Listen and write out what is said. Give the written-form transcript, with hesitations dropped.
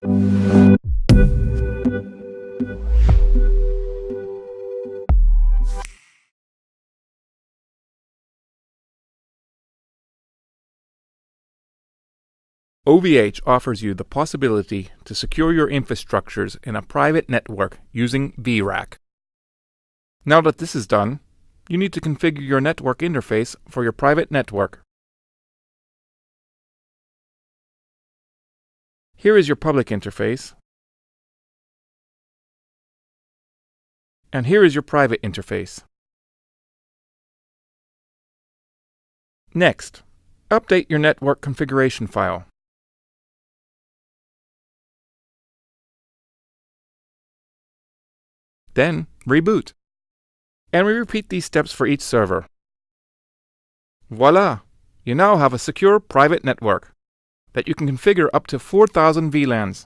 OVH offers you the possibility to secure your infrastructures in a private network using vRack. Now that this is done, you need to configure your network interface for your private network. Here is your public interface, and here is your private interface. Next, update your network configuration file. Then, reboot. And we repeat these steps for each server. Voila! You now have a secure private network that you can configure up to 4,000 VLANs.